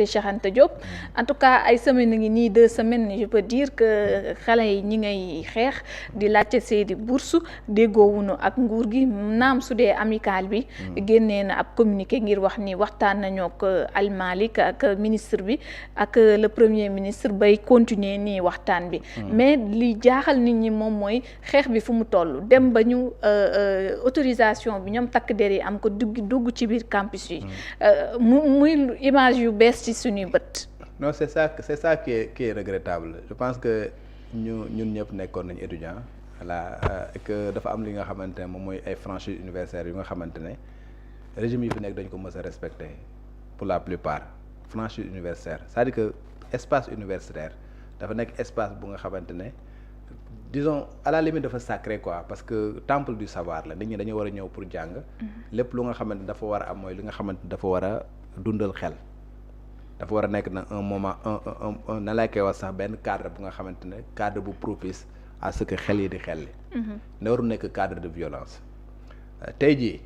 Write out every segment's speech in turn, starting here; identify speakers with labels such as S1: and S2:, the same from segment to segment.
S1: Cheikh Anta Diop en tout cas ay semaines ngi nii 2 semaines je peux dire que xale yi ñi ngay xeex di laajte seeni bourse déggoowuñu ak nguur gi naam su dee amical bi génnee na ab communiqué ngir wax ni waxtaan nañoo ak Al Malick ak ministre bi ak le premier ministre bay continuer nii waxtaan bi mais li jaaxal nit ñi moom mooy xeex bi fu mu toll dem ba ñu autorisation bi ñoom takk der yi am ko dugg ci biir campus yi muy image yu bees ci suñuy bët.
S2: Non, c'est ça qui est regrettable. Je pense que ñun ñëpp nekkoon nañu étudiant voilà que dafa am li nga xamante ne moom mooy ay franchises universitaires yu nga xamante ne régime yi fi nekk dañ ko mës a respecté pour la plupart franchise universitaire c'est-à-dire que espace universitaire dafa nekk espace bu nga xamante ne disons à la limite dafa sacré quoi parce que temple du savoir la nit ñi dañu war a ñëw pour jàng lépp lu nga xamante ne dafa war a am mooy li nga xamante ne dafa war a dundal xel dafa war a nekk na un moment un na lay koy wax sax benn cadre bu nga xamante ne cadre bu propice à ce que xel yi di xel li ne waru nekk cadre de violence tey jii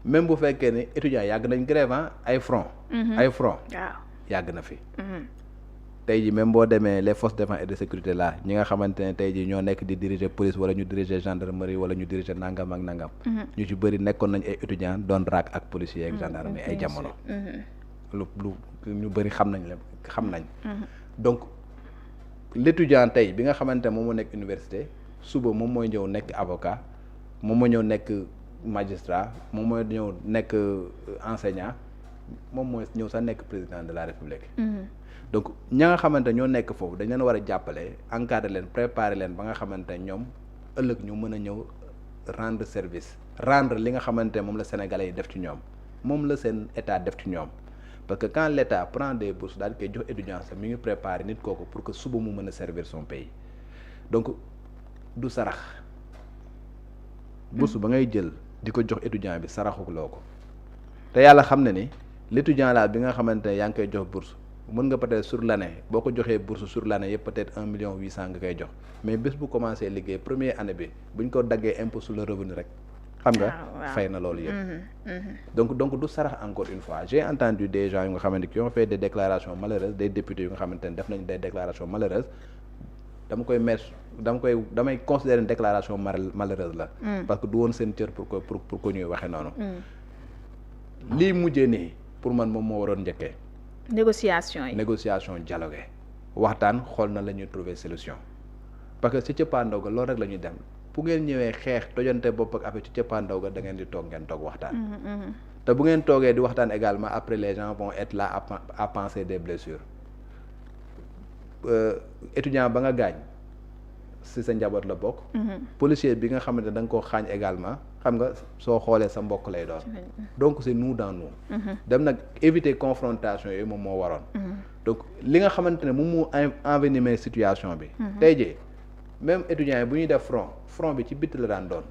S2: même bu fekkee ne étudiants yàgg nañ grève ay front yàgg na fi tey jii même boo demee les forces de défense et de sécurité là ñi nga xamante ne tey jii ñoo nekk di diriger police wala ñu diriger gendarmerie wala ñu diriger nangam ak nangam ñu ci bëri nekkoon nañ ay étudiants doon raak ak policiers ak gendarmerie ay jamono lu ñu bëri xam nañ donc l'étudiant tey bi nga xamante ne moom moo nekk université suba moom mooy ñëw nekk avocat moom mooy ñëw nekk magistrat moom mooy ñëw nekk enseignant moom mooy ñëw sax nekk président de la république donc ña nga xamante ñoo nekk foofu dañ leen war a jàppale encadrer leen préparer leen ba nga xamante ñoom ëllëg ñu mën a ñëw rendre service rendre li nga xamante moom la sénégalais yi def ci ñoom moom la seen état def ci ñoom parce que quand l'État prend des bourses daal di koy jox étudiant sax mi ngi préparer nit kooku pour que suba mu mën a servir son pays donc du sarax bourse ba ngay jël di ko jox étudiant bi saraxuloo ko te yàlla xam ne ni l'étudiant là bi nga xamante ne yaa ngi koy jox bourse mën nga peut-être sur l'année boo ko joxee bourse sur l'année yëpp peut-être 1,8 million nga koy jox mais bés bu commencé liggéey première année bi buñ ko daggee impôt sur le revenu rek xam nga fay na loolu yëpp donc du sarax encore une fois j'ai entendu des gens yu nga xamante qui ont fait des déclarations malheureuses des députés yu nga xamante ne def nañ des déclarations malheureuses damay considérer une déclaration malheureuse la parce que du woon seen cër pour que ñuy waxe noonu lii mujjee nii pour man moom moo waroon njëkkee négociation dialogue waxtaan xool na la ñuy trouver solution parce que ci cëppaandaw ga loolu rek la ñuy dem bu ngeen ñëwee xeex tojante bopp ak affaire ci cëppaandaw ga da ngeen di toog ngeen toog waxtaan te bu ngeen toogee di waxtaan également après les gens vont être là à penser des blessures étudiant ba nga gaañ si sa njaboot la bokk policier bi nga xamante ne da nga koo xaañ également xam nga soo xoolee sa mbokk lay doon donc c'est nous dans nous dem nag éviter confrontation yooyu moom moo waroon donc li nga xamante ne moom moo envenimer situation bi tey jii même étudiants yi bu ñuy def front bi ci bitti la daan doon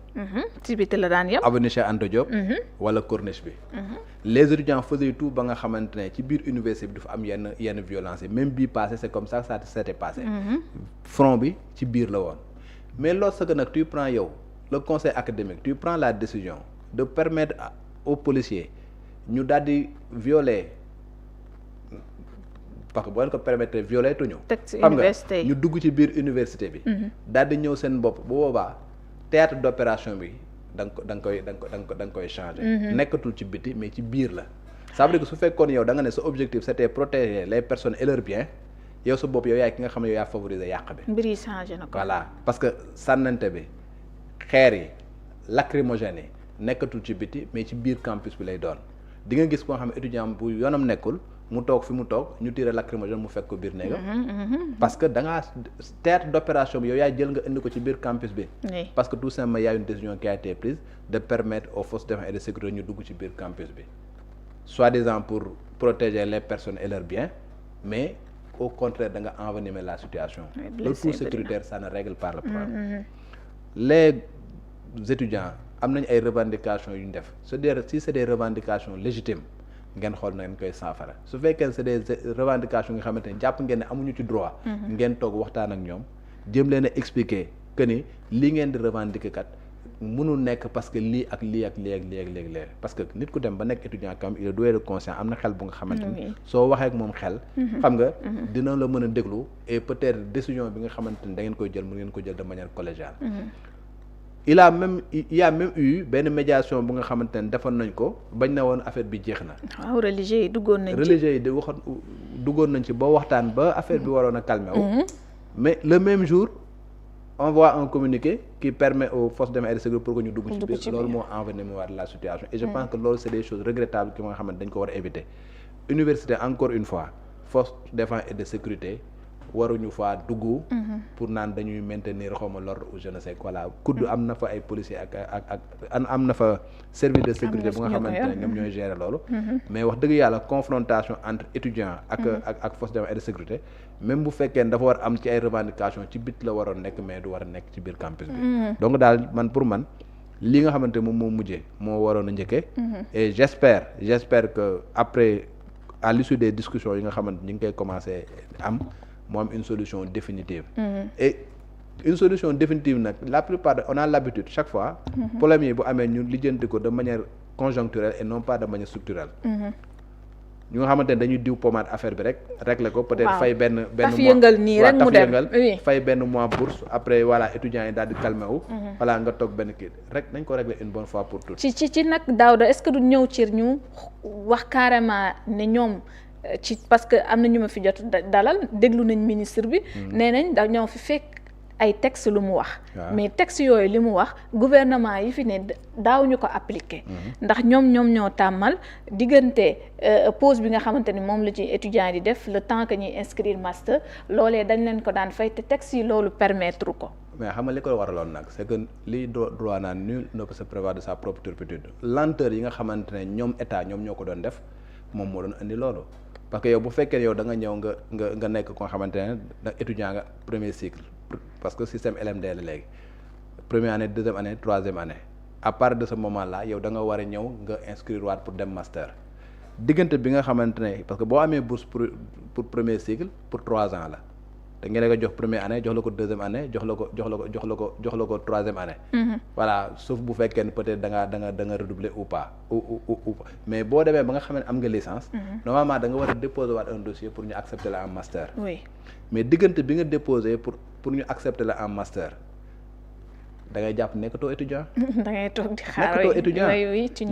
S1: ci bitti la daan yem
S2: avenue Cheikh Anta Diop wala corniche bi les étudiants faisaient tout ba nga xamante ne ci biir université bi dafa am yenn violence yi même bii passé c'est comme ça s'était passé front bi ci biir la woon mais lorsque nag tu prends yow le conseil académique tu prends la décision de permettre aux policiers ñu daal di violer parce que boo leen ko permettre violer tuñu xam nga ñu dugg ci biir université bi daal di ñëw seen bopp bu boobaa théâtre d'opération bi da nga koy changer nekkatul ci biti mais ci biir la ça veut dire que su fekkoon yow da nga ne sa objectif c'était protéger les personnes et leurs biens yow sa bopp yow yaay ki nga xam ne yow yaa favoriser yàq bi
S1: mbir yi changé na ko
S2: voilà parce que sànnante bi xeer yi lacrymogène yi nekkatul ci biti mais ci biir campus bi lay doon di nga gis ko nga xam ne étudiant bu yoonam nekkul mu toog fi mu toog ñu tiré lacrymogène mu fekk ko biir néegam parce que da ngaa théâtre d'opération bi yow yaay jël nga indi ko ci biir campus bi parce que tout simplement y a une décision qui a été prise de permettre aux forces de défense et de sécurité ñu dugg ci biir campus bi soi-disant pour protéger les personnes et leurs biens mais au contraire da nga envenimer la situation le tout sécuritaire ça ne règle pas le problème les étudiants am nañ ay revendications yu ñu def c'est-à-dire si c'est des revendications légitimes ngeen xool na ngeen koy saafara su fekkee c'est des revendications nga xamante ne jàpp ngeen ne amuñu ci droit ngeen toog waxtaan ak ñoom jëm leen a expliquer que ni li ngeen di revendiquer kat mënul nekk parce que lii ak lii ak lii ak lii ak lii ak lii parce que nit ku dem ba nekk étudiant quand même il est doué de conscience am na xel bu nga xamante ni soo waxee ak moom xel xam nga dina la mën a déglu et peut-être décision bi nga xamante ni da ngeen koy jël mën ngeen ko jël de manière collégiale il y a même eu benn médiation bu nga xamante ne defoon nañ ko bañ na woon affaire bi jeex na
S1: waaw religieux yi duggoon
S2: nañ ci ba waxtaan ba affaire bi waroon a calmer wu mais le même jour on voit un communiqué qui permet aux forces de défense et de sécurité pour que ñu dugg ci biir loolu moo envenimé waat la situation et je pense que loolu c'est des choses regrettables ki nga xamante dañ ko war a éviter université encore une fois force de défense et de sécurité waruñu faa dugg pour naan dañuy maintenir xawma l'ordre ou je ne sais quoi là kudd am na fa ay policiers ak am na fa service de sécurité bu nga xamante ne ñoom ñooy gérer loolu mais wax dëgg yàlla confrontation entre étudiants ak force de défense et de sécurité même bu fekkee ne dafa war am ci ay revendications ci bit la waroon nekk mais du war a nekk ci biir campus bi donc daal pour man li nga xamante moom moo mujjee moo waroon a njëkkee et j'espère que après à l'issue des discussions yi nga xamante ñu ngi koy commencer am moo am une solution définitive et une solution définitive nag la plupart on a l'habitude chaque fois problème yi bu amee ñu lijjanti ko de manière conjoncturelle et non pas de manière structurelle ñu nga xamante ne dañuy diw pommade affaire bi rek régler ko peut-être fay benn mois fay benn mois bourse après voilà étudiants yi daal di calmer wu voilà nga toog benn kii rek nañ ko régler une bonne fois pour toutes
S1: ci nag Daouda est-ce que du ñëw ci ñu wax carrément ne ñoom parce que am na ñu ma fi jot dalal déglu nañ ministre bi nee nañ da ñoo fi fekk ay texte lu mu wax mais texte yooyu li mu wax gouvernement yi fi ne daaw ñu ko appliquer ndax ñoom ñoo tàmmal diggante pause bi nga xamante ni moom la ci étudiants yi di def le temps que ñuy inscrire master loolee dañ leen ko daan fay te texte yi loolu permettre ko
S2: mais xam nga li ko waraloon nag c'est que liy droit naan nul ne peut se prévaloir de sa propre turpitude lenteur yi nga xamante ne ñoom état ñoom ñoo ko doon def moom moo doon indi loolu parce que yow bu fekkee yow da nga ñëw nga nekk ko nga xamante ne da étudiant nga premier cycle parce que système LMD la léegi première année deuxième année troisième année à partir de ce moment là yow da nga war a ñëw nga inscrire waat pour dem master diggante bi nga xamante ne parce que boo amee bourse pour premier cycle pour 3 ans la te ngeen ko jox première année jox la ko deuxième année jox la ko troisième année voilà sauf bu fekkee ne peut-être da nga redoubler ou pas ou mais boo demee ba nga xam ne am nga licence normalement da nga war a déposer waat un dossier pour ñu accepter la en master mais diggante bi nga déposer pour ñu accepter la en master da ngay jàpp nekkatoo étudiant
S1: da ngay toog di xaar
S2: nekkatoo étudiant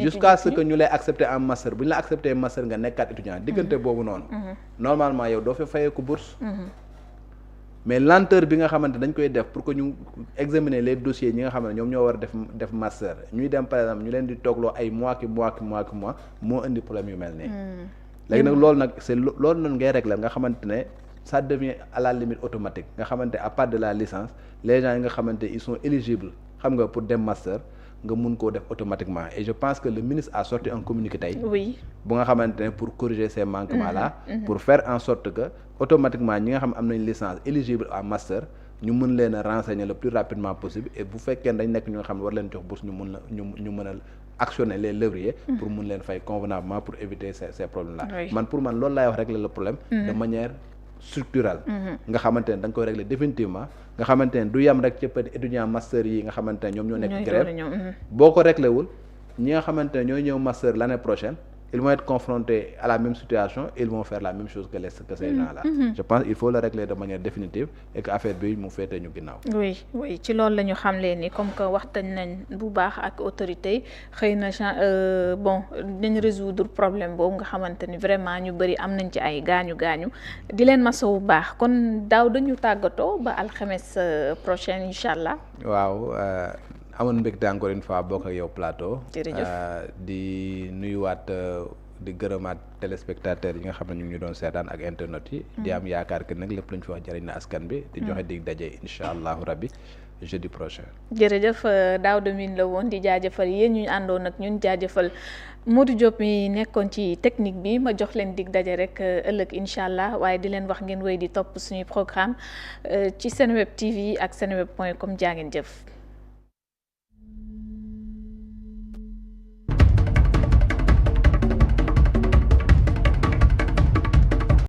S2: jusqu'à ce que ñu lay accepter en master bu ñu la accepter master nga nekkaat étudiant diggante boobu noonu normalement yow doo fa fayee ko bourse mais lenteur bi nga xamante dañ koy def pour que ñu examiner les dossiers ñi nga xam ne ñoom ñoo war a def master ñuy dem par exemple ñu leen di toogloo ay mois moo indi problème yu mel nii léegi nag loolu nag c'est loolu noonu ngay régler nga xamante ne ça devient à la limite automatique nga xamante à part de la licence les gens yi nga xamante ils sont éligibles xam nga pour dem master nga mun koo def automatiquement et je pense que le ministre a sorti un communiqué tey bu nga xamante ne pour corriger ces manquements là pour faire en sorte que automatiquement ñi nga xam am nañ licence éligible à master ñu mën leen a renseigner le plus rapidement possible et bu fekkee dañ nekk ñu nga xam ne war leen jox bourse ñu mën a actionner les leviers pour mun leen fay convenablement pour éviter ces problèmes là pour man loolu laay wax régler le problème de manière structurelle nga xamante ne da nga koy régler définitivement nga xamante ne du yam rek ci peut étudiant master yi nga xamante ne ñoom ñoo nekk grève boo ko réglé wul ñi nga xamante ne ñooy ñëw master l'année prochaine ils vont être confrontés à la même situation et ils vont faire la même chose que ces gens-là. Je pense qu'il faut le régler de manière définitive et que affaire bi mu féete ñu ginnaaw.
S1: oui ci loolu la ñu xamlee ni comme que waxtaan nañ bu baax ak autorité yi xëy na bon nañ résoudre problème boobu nga xamante ni vraiment ñu bëri am nañ ci ay gaañu di leen masawu bu baax kon daaw dañu tàggatoo ba alxames prochaine incha allah.
S2: waaw. amoon mbégte encore une fois bokk ak yow plateau.
S1: jërëjëf
S2: di nuyuwaat di gërëmaat téléspectateurs yi nga xam ne ñu ngi doon seetaan ak internet yi. di am yaakaar que nag lépp lu ñu fi wax jëriñ na askan bi. di joxe dig daje incha allahu rabbi jeudi prochain.
S1: jërëjëf Daouda Mine la woon di jaajëfal yéen ñu àndoon ak ñun jaajëfal Modou Diop mi nekkoon ci technique bi ma jox leen dig daje rek ëllëg incha allah waaye di leen wax ngeen wéy di topp suñuy programme ci Senweb TV ak senweb.com jaa ngeen jëf.